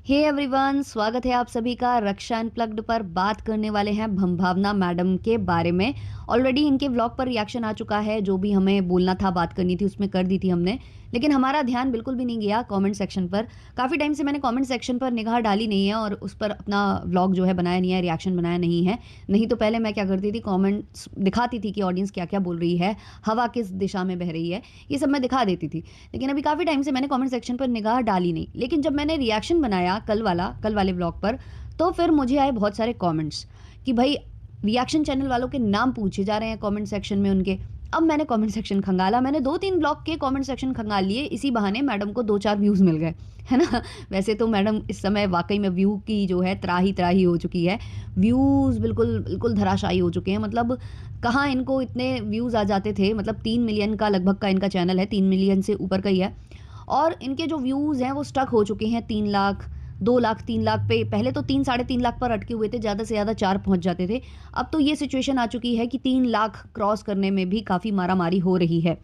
Hey everyone, स्वागत है आप सभी का रक्षा अनप्लग्ड पर। बात करने वाले हैं भंभावना मैडम के बारे में। ऑलरेडी इनके व्लॉग पर रिएक्शन आ चुका है, जो भी हमें बोलना था, बात करनी थी, उसमें कर दी थी हमने। लेकिन हमारा ध्यान बिल्कुल भी नहीं गया कमेंट सेक्शन पर। काफ़ी टाइम से मैंने कमेंट सेक्शन पर निगाह डाली नहीं है और उस पर अपना व्लॉग जो है बनाया नहीं है, रिएक्शन बनाया नहीं है। नहीं तो पहले मैं क्या करती थी, कमेंट्स दिखाती थी कि ऑडियंस क्या क्या बोल रही है, हवा किस दिशा में बह रही है, ये सब मैं दिखा देती थी। लेकिन अभी काफ़ी टाइम से मैंने कमेंट सेक्शन पर निगाह डाली नहीं। लेकिन जब मैंने रिएक्शन बनाया कल वाले व्लॉग पर, तो फिर मुझे आए बहुत सारे कमेंट्स कि भाई रिएक्शन चैनल वालों के नाम पूछे जा रहे हैं कमेंट सेक्शन में उनके। अब मैंने कमेंट सेक्शन खंगाला, मैंने 2-3 ब्लॉग के कमेंट सेक्शन खंगाल लिए। इसी बहाने मैडम को 2-4 व्यूज़ मिल गए, है ना। वैसे तो मैडम इस समय वाकई में व्यू की जो है त्राही त्राही हो चुकी है। व्यूज़ बिल्कुल बिल्कुल धराशायी हो चुके हैं। मतलब कहाँ इनको इतने व्यूज़ आ जाते थे। मतलब 3 मिलियन का लगभग का इनका चैनल है, 3 मिलियन से ऊपर का ही है। और इनके जो व्यूज़ हैं वो स्टक हो चुके हैं 3 लाख, 2 लाख, 3 लाख पे। पहले तो 3 साढ़े 3 लाख पर अटके हुए थे, ज़्यादा से ज़्यादा 4 पहुंच जाते थे। अब तो ये सिचुएशन आ चुकी है कि 3 लाख क्रॉस करने में भी काफ़ी मारामारी हो रही है।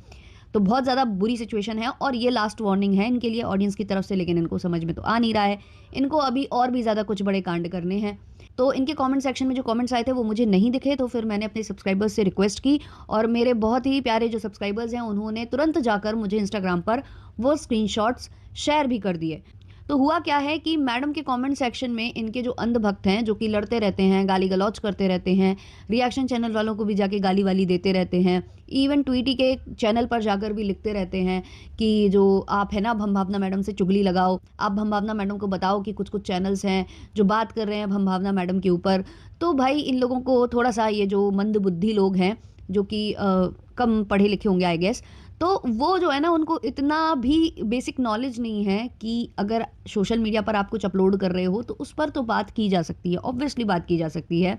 तो बहुत ज़्यादा बुरी सिचुएशन है और ये लास्ट वार्निंग है इनके लिए ऑडियंस की तरफ से। लेकिन इनको समझ में तो आ नहीं रहा है। इनको अभी और भी ज़्यादा कुछ बड़े कांड करने हैं। तो इनके कमेंट सेक्शन में जो कमेंट्स आए थे वो मुझे नहीं दिखे, तो फिर मैंने अपने सब्सक्राइबर्स से रिक्वेस्ट की और मेरे बहुत ही प्यारे जो सब्सक्राइबर्स हैं उन्होंने तुरंत जाकर मुझे इंस्टाग्राम पर वो स्क्रीनशॉट्स शेयर भी कर दिए। तो हुआ क्या है कि मैडम के कमेंट सेक्शन में इनके जो अंधभक्त हैं, जो कि लड़ते रहते हैं, गाली गलौज करते रहते हैं, रिएक्शन चैनल वालों को भी जाके गाली वाली देते रहते हैं, इवन ट्वीटी के चैनल पर जाकर भी लिखते रहते हैं कि जो आप है ना भंभावना मैडम से चुगली लगाओ, आप भंभावना मैडम को बताओ कि कुछ कुछ चैनल्स हैं जो बात कर रहे हैं भंभावना मैडम के ऊपर। तो भाई इन लोगों को थोड़ा सा, ये जो मंद बुद्धि लोग हैं जो कि कम पढ़े लिखे होंगे आई गेस, तो वो जो है ना उनको इतना भी बेसिक नॉलेज नहीं है कि अगर सोशल मीडिया पर आप कुछ अपलोड कर रहे हो तो उस पर तो बात की जा सकती है, ऑब्वियसली बात की जा सकती है।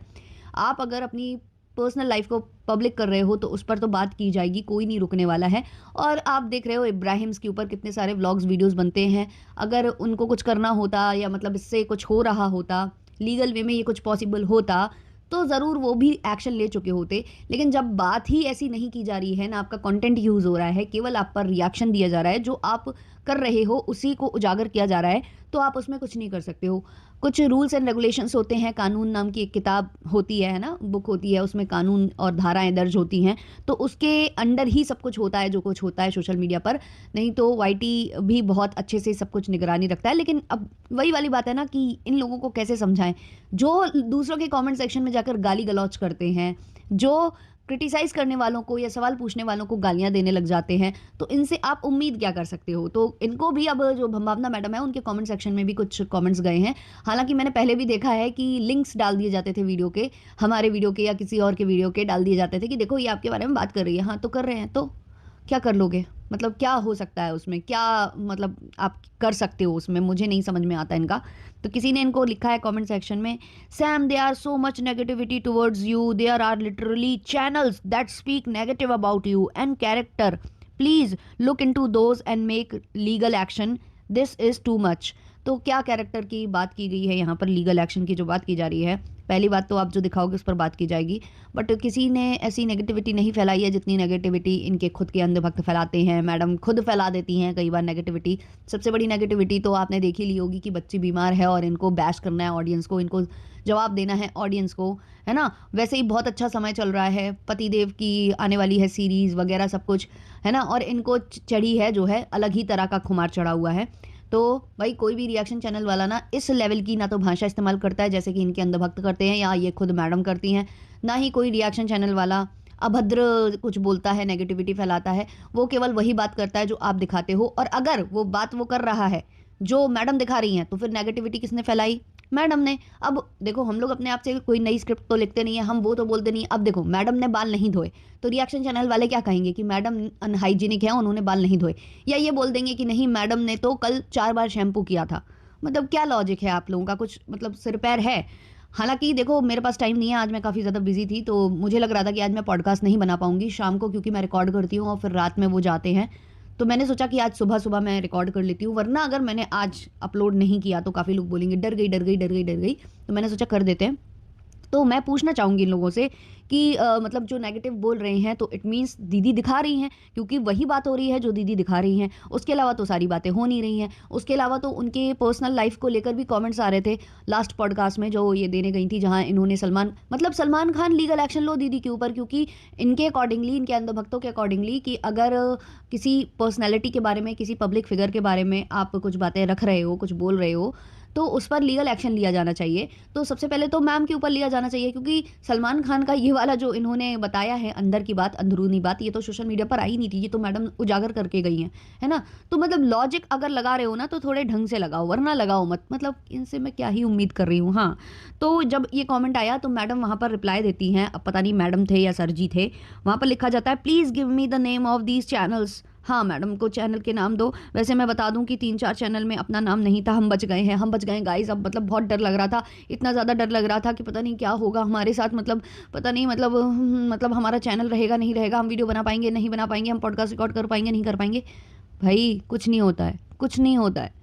आप अगर अपनी पर्सनल लाइफ को पब्लिक कर रहे हो तो उस पर तो बात की जाएगी, कोई नहीं रुकने वाला है। और आप देख रहे हो इब्राहिम्स के ऊपर कितने सारे व्लॉग्स वीडियोस बनते हैं। अगर उनको कुछ करना होता या मतलब इससे कुछ हो रहा होता, लीगल वे में ये कुछ पॉसिबल होता, तो ज़रूर वो भी एक्शन ले चुके होते। लेकिन जब बात ही ऐसी नहीं की जा रही है, ना आपका कंटेंट यूज़ हो रहा है, केवल आप पर रिएक्शन दिया जा रहा है, जो आप कर रहे हो उसी को उजागर किया जा रहा है, तो आप उसमें कुछ नहीं कर सकते हो। कुछ रूल्स एंड रेगुलेशंस होते हैं, कानून नाम की एक किताब होती है ना, बुक होती है, उसमें कानून और धाराएं दर्ज होती हैं। तो उसके अंडर ही सब कुछ होता है जो कुछ होता है सोशल मीडिया पर। नहीं तो वाईटी भी बहुत अच्छे से सब कुछ निगरानी रखता है। लेकिन अब वही वाली बात है ना कि इन लोगों को कैसे समझाएं, जो दूसरों के कमेंट सेक्शन में जाकर गाली गलौज करते हैं, जो क्रिटिसाइज़ करने वालों को या सवाल पूछने वालों को गालियाँ देने लग जाते हैं, तो इनसे आप उम्मीद क्या कर सकते हो। तो इनको भी अब जो भंभावना मैडम है उनके कमेंट सेक्शन में भी कुछ कमेंट्स गए हैं। हालांकि मैंने पहले भी देखा है कि लिंक्स डाल दिए जाते थे वीडियो के, हमारे वीडियो के या किसी और के वीडियो के डाल दिए जाते थे कि देखो ये आपके बारे में बात कर रही है। हाँ, तो कर रहे हैं तो क्या कर लोगे, मतलब क्या हो सकता है उसमें, क्या मतलब आप कर सकते हो उसमें, मुझे नहीं समझ में आता इनका। तो किसी ने इनको लिखा है कमेंट सेक्शन में, Sam they are so much negativity towards you, there are literally channels that speak negative about you and character, please look into those and make legal action, this is too much. तो क्या character की बात की गई है यहाँ पर, legal action की जो बात की जा रही है। पहली बात तो आप जो दिखाओगे उस पर बात की जाएगी, बट किसी ने ऐसी नेगेटिविटी नहीं फैलाई है जितनी नेगेटिविटी इनके खुद के अंधभक्त फैलाते हैं। मैडम खुद फैला देती हैं कई बार नेगेटिविटी। सबसे बड़ी नेगेटिविटी तो आपने देखी ली होगी कि बच्ची बीमार है और इनको बैश करना है ऑडियंस को, इनको जवाब देना है ऑडियंस को, है ना। वैसे ही बहुत अच्छा समय चल रहा है, पतिदेव की आने वाली है सीरीज़ वगैरह सब कुछ, है ना। और इनको चढ़ी है जो है अलग ही तरह का खुमार चढ़ा हुआ है। तो भाई कोई भी रिएक्शन चैनल वाला ना इस लेवल की ना तो भाषा इस्तेमाल करता है जैसे कि इनके अंधभक्त करते हैं या ये खुद मैडम करती हैं, ना ही कोई रिएक्शन चैनल वाला अभद्र कुछ बोलता है, नेगेटिविटी फैलाता है। वो केवल वही बात करता है जो आप दिखाते हो, और अगर वो बात वो कर रहा है जो मैडम दिखा रही हैं तो फिर नेगेटिविटी किसने फैलाई, मैडम ने। अब देखो हम लोग अपने आप से कोई नई स्क्रिप्ट तो लिखते नहीं है, हम वो तो बोलते नहीं। अब देखो मैडम ने बाल नहीं धोए तो रिएक्शन चैनल वाले क्या कहेंगे कि मैडम अनहाइजीनिक है, उन्होंने बाल नहीं धोए। या ये बोल देंगे कि नहीं मैडम ने तो कल 4 बार शैम्पू किया था। मतलब क्या लॉजिक है आप लोगों का, कुछ मतलब सिर पैर है। हालांकि देखो मेरे पास टाइम नहीं है, आज मैं काफ़ी ज़्यादा बिजी थी, तो मुझे लग रहा था कि आज मैं पॉडकास्ट नहीं बना पाऊंगी शाम को, क्योंकि मैं रिकॉर्ड करती हूँ और फिर रात में वो जाते हैं। तो मैंने सोचा कि आज सुबह सुबह मैं रिकॉर्ड कर लेती हूँ, वरना अगर मैंने आज अपलोड नहीं किया तो काफ़ी लोग बोलेंगे डर गई डर गई डर गई डर गई। तो मैंने सोचा कर देते हैं। तो मैं पूछना चाहूँगी इन लोगों से कि मतलब जो नेगेटिव बोल रहे हैं तो इट मीन्स दीदी दिखा रही हैं, क्योंकि वही बात हो रही है जो दीदी दिखा रही हैं। उसके अलावा तो सारी बातें हो नहीं रही हैं। उसके अलावा तो उनके पर्सनल लाइफ को लेकर भी कमेंट्स आ रहे थे लास्ट पॉडकास्ट में जो ये देने गई थी, जहाँ इन्होंने सलमान खान लीगल एक्शन लो दीदी के ऊपर, क्योंकि इनके अकॉर्डिंगली, इनके अंधभक्तों के अकॉर्डिंगली, कि अगर किसी पर्सनैलिटी के बारे में, किसी पब्लिक फिगर के बारे में आप कुछ बातें रख रहे हो, कुछ बोल रहे हो, तो उस पर लीगल एक्शन लिया जाना चाहिए। तो सबसे पहले तो मैम के ऊपर लिया जाना चाहिए, क्योंकि सलमान खान का ये वाला जो इन्होंने बताया है अंदर की बात, अंदरूनी बात, ये तो सोशल मीडिया पर आई नहीं थी, ये तो मैडम उजागर करके गई हैं, है ना। तो मतलब लॉजिक अगर लगा रहे हो ना तो थोड़े ढंग से लगाओ, वरना लगाओ मत। मतलब इनसे मैं क्या ही उम्मीद कर रही हूँ। हाँ, तो जब ये कमेंट आया तो मैडम वहाँ पर रिप्लाई देती हैं, अब पता नहीं मैडम थे या सर जी थे, वहाँ पर लिखा जाता है please give me the name of these channels. हाँ, मैडम को चैनल के नाम दो। वैसे मैं बता दूं कि 3-4 चैनल में अपना नाम नहीं था, हम बच गए हैं, हम बच गए गाइस। अब मतलब बहुत डर लग रहा था, इतना ज़्यादा डर लग रहा था कि पता नहीं क्या होगा हमारे साथ। मतलब पता नहीं, मतलब हमारा चैनल रहेगा नहीं रहेगा, हम वीडियो बना पाएंगे नहीं बना पाएंगे, हम पॉडकास्ट रिकॉर्ड कर पाएंगे नहीं कर पाएंगे। भाई कुछ नहीं होता है, कुछ नहीं होता है।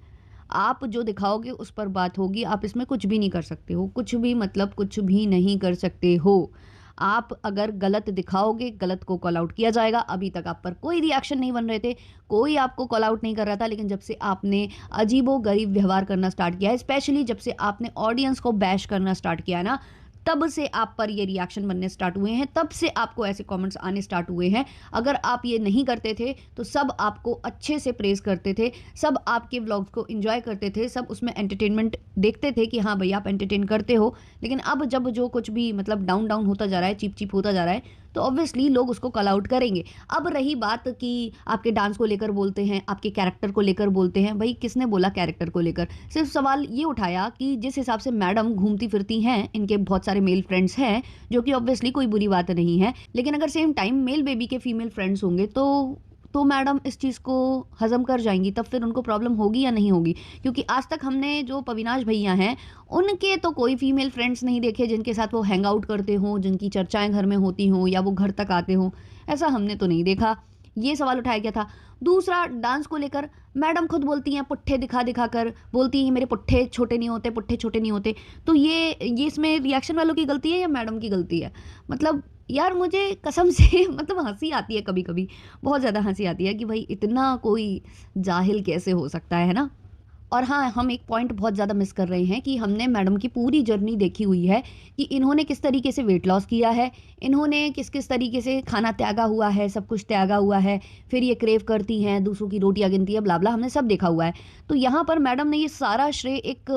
आप जो दिखाओगे उस पर बात होगी, आप इसमें कुछ भी नहीं कर सकते हो, कुछ भी, मतलब कुछ भी नहीं कर सकते हो। आप अगर गलत दिखाओगे, गलत को कॉल आउट किया जाएगा। अभी तक आप पर कोई रिएक्शन नहीं बन रहे थे, कोई आपको कॉल आउट नहीं कर रहा था, लेकिन जब से आपने अजीबो-गरीब व्यवहार करना स्टार्ट किया है, स्पेशली जब से आपने ऑडियंस को बैश करना स्टार्ट किया है ना, तब से आप पर ये रिएक्शन बनने स्टार्ट हुए हैं, तब से आपको ऐसे कमेंट्स आने स्टार्ट हुए हैं। अगर आप ये नहीं करते थे तो सब आपको अच्छे से प्रेज़ करते थे, सब आपके व्लॉग्स को एंजॉय करते थे, सब उसमें एंटरटेनमेंट देखते थे कि हाँ भाई आप एंटरटेन करते हो। लेकिन अब जब जो कुछ भी मतलब डाउन डाउन होता जा रहा है, चीप चीप होता जा रहा है, तो ऑब्वियसली लोग उसको कॉल आउट करेंगे। अब रही बात कि आपके डांस को लेकर बोलते हैं, आपके कैरेक्टर को लेकर बोलते हैं, भाई किसने बोला कैरेक्टर को लेकर? सिर्फ सवाल ये उठाया कि जिस हिसाब से मैडम घूमती फिरती हैं, इनके बहुत सारे मेल फ्रेंड्स हैं, जो कि ऑब्वियसली कोई बुरी बात नहीं है, लेकिन अगर सेम टाइम मेल बेबी के फीमेल फ्रेंड्स होंगे तो मैडम इस चीज़ को हज़म कर जाएंगी, तब फिर उनको प्रॉब्लम होगी या नहीं होगी? क्योंकि आज तक हमने जो पविनाश भैया हैं, उनके तो कोई फीमेल फ्रेंड्स नहीं देखे जिनके साथ वो हैंग आउट करते हों, जिनकी चर्चाएं घर में होती हों या वो घर तक आते हों, ऐसा हमने तो नहीं देखा। ये सवाल उठाया गया था। दूसरा, डांस को लेकर मैडम खुद बोलती हैं, पुट्ठे दिखा दिखा कर बोलती हैं मेरे पुट्ठे छोटे नहीं होते, पुट्ठे छोटे नहीं होते। तो ये इसमें रिएक्शन वालों की गलती है या मैडम की गलती है? मतलब यार मुझे कसम से मतलब हंसी आती है कभी कभी, बहुत ज़्यादा हंसी आती है कि भाई इतना कोई जाहिल कैसे हो सकता है ना। और हाँ, हम एक पॉइंट बहुत ज़्यादा मिस कर रहे हैं कि हमने मैडम की पूरी जर्नी देखी हुई है कि इन्होंने किस तरीके से वेट लॉस किया है, इन्होंने किस किस तरीके से खाना त्यागा हुआ है, सब कुछ त्यागा हुआ है, फिर ये क्रेव करती हैं, दूसरों की रोटियां गिनती है, ब्ला ब्ला, हमने सब देखा हुआ है। तो यहाँ पर मैडम ने ये सारा श्रेय एक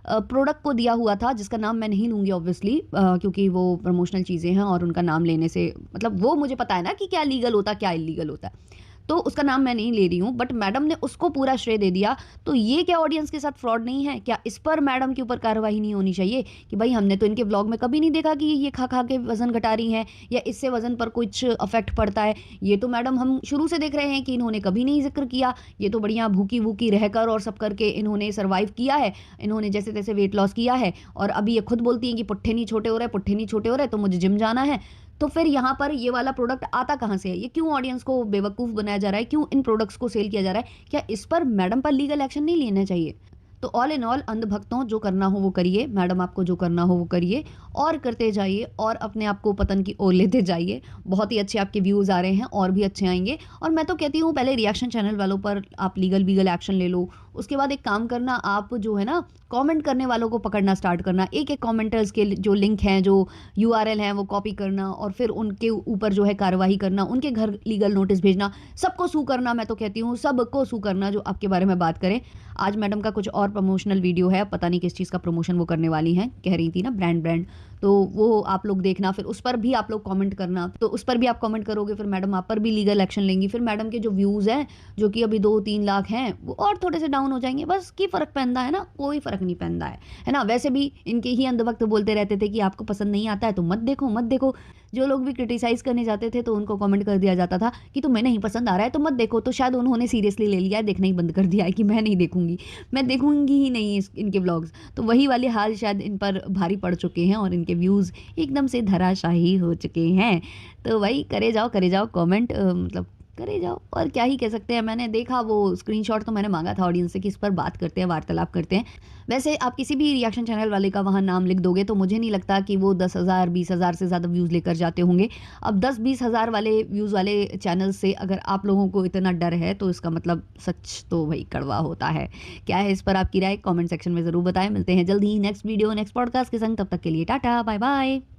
प्रोडक्ट को दिया हुआ था, जिसका नाम मैं नहीं लूँगी ऑब्वियसली, क्योंकि वो प्रमोशनल चीज़ें हैं और उनका नाम लेने से मतलब वो मुझे पता है ना कि क्या लीगल होता क्या इलीगल होता है, तो उसका नाम मैं नहीं ले रही हूँ, बट मैडम ने उसको पूरा श्रेय दे दिया। तो ये क्या ऑडियंस के साथ फ्रॉड नहीं है क्या? इस पर मैडम के ऊपर कार्रवाई नहीं होनी चाहिए कि भाई हमने तो इनके व्लॉग में कभी नहीं देखा कि ये खा खा के वजन घटा रही हैं या इससे वजन पर कुछ अफेक्ट पड़ता है। ये तो मैडम हम शुरू से देख रहे हैं कि इन्होंने कभी नहीं जिक्र किया, ये तो बढ़िया भूखी वूखी रहकर और सब करके इन्होंने सर्वाइव किया है, इन्होंने जैसे तैसे वेट लॉस किया है, और अभी ये खुद बोलती हैं कि पुट्ठे नहीं छोटे हो रहे, पुट्ठे नहीं छोटे हो रहे, तो मुझे जिम जाना है। तो फिर यहाँ पर ये वाला प्रोडक्ट आता कहाँ से है? ये क्यों ऑडियंस को बेवकूफ़ बनाया जा रहा है? क्यों इन प्रोडक्ट्स को सेल किया जा रहा है? क्या इस पर मैडम पर लीगल एक्शन नहीं लेना चाहिए? तो ऑल इन ऑल अंधभक्तों, जो करना हो वो करिए, मैडम आपको जो करना हो वो करिए और करते जाइए और अपने आप को पतन की ओर लेते जाइए। बहुत ही अच्छे आपके व्यूज़ आ रहे हैं और भी अच्छे आएंगे। और मैं तो कहती हूँ पहले रिएक्शन चैनल वालों पर आप लीगल वीगल एक्शन ले लो, उसके बाद एक काम करना, आप जो है ना कमेंट करने वालों को पकड़ना स्टार्ट करना, एक एक कमेंटर्स के जो लिंक हैं, जो यूआरएल हैं, वो कॉपी करना और फिर उनके ऊपर जो है कार्रवाई करना, उनके घर लीगल नोटिस भेजना, सबको सू करना। मैं तो कहती हूँ सबको सू करना जो आपके बारे में बात करें। आज मैडम का कुछ और प्रमोशनल वीडियो है, पता नहीं किस चीज़ का प्रमोशन वो करने वाली हैं, कह रही थी ना ब्रांड, तो वो आप लोग देखना, फिर उस पर भी आप लोग कमेंट करना। तो उस पर भी आप कमेंट करोगे, फिर मैडम आप पर भी लीगल एक्शन लेंगी। फिर मैडम के जो व्यूज़ हैं, जो कि अभी 2-3 लाख हैं, वो और थोड़े से डाउन हो जाएंगे। बस की फ़र्क पैंदा है ना? कोई फ़र्क नहीं पैंदा है ना? वैसे भी इनके ही अंधभक्त बोलते रहते थे कि आपको पसंद नहीं आता है तो मत देखो मत देखो। जो लोग भी क्रिटिसाइज़ करने जाते थे तो उनको कमेंट कर दिया जाता था कि तुम्हें नहीं पसंद आ रहा है तो मत देखो। तो शायद उन्होंने सीरियसली ले लिया है, देखना ही बंद कर दिया है कि मैं नहीं देखूंगी, मैं देखूंगी ही नहीं इनके व्लॉग्स। तो वही वाले हाल शायद इन पर भारी पड़ चुके हैं और इनके व्यूज़ एकदम से धराशाही हो चुके हैं। तो वही करे जाओ कमेंट, मतलब करे जाओ, और क्या ही कह सकते हैं। मैंने देखा वो स्क्रीनशॉट, तो मैंने माँगा था ऑडियंस से कि इस पर बात करते हैं, वार्तालाप करते हैं। वैसे आप किसी भी रिएक्शन चैनल वाले का वहाँ नाम लिख दोगे तो मुझे नहीं लगता कि वो 10,000 20,000 से ज़्यादा व्यूज़ लेकर जाते होंगे। अब 10-20 हज़ार वाले व्यूज़ वाले चैनल से अगर आप लोगों को इतना डर है तो इसका मतलब सच तो वही कड़वा होता है। क्या है इस पर आपकी राय? कमेंट सेक्शन में ज़रूर बताएँ। मिलते हैं जल्द ही नेक्स्ट वीडियो, नेक्स्ट पॉडकास्ट के संग। तब तक के लिए टाटा, बाय बाय।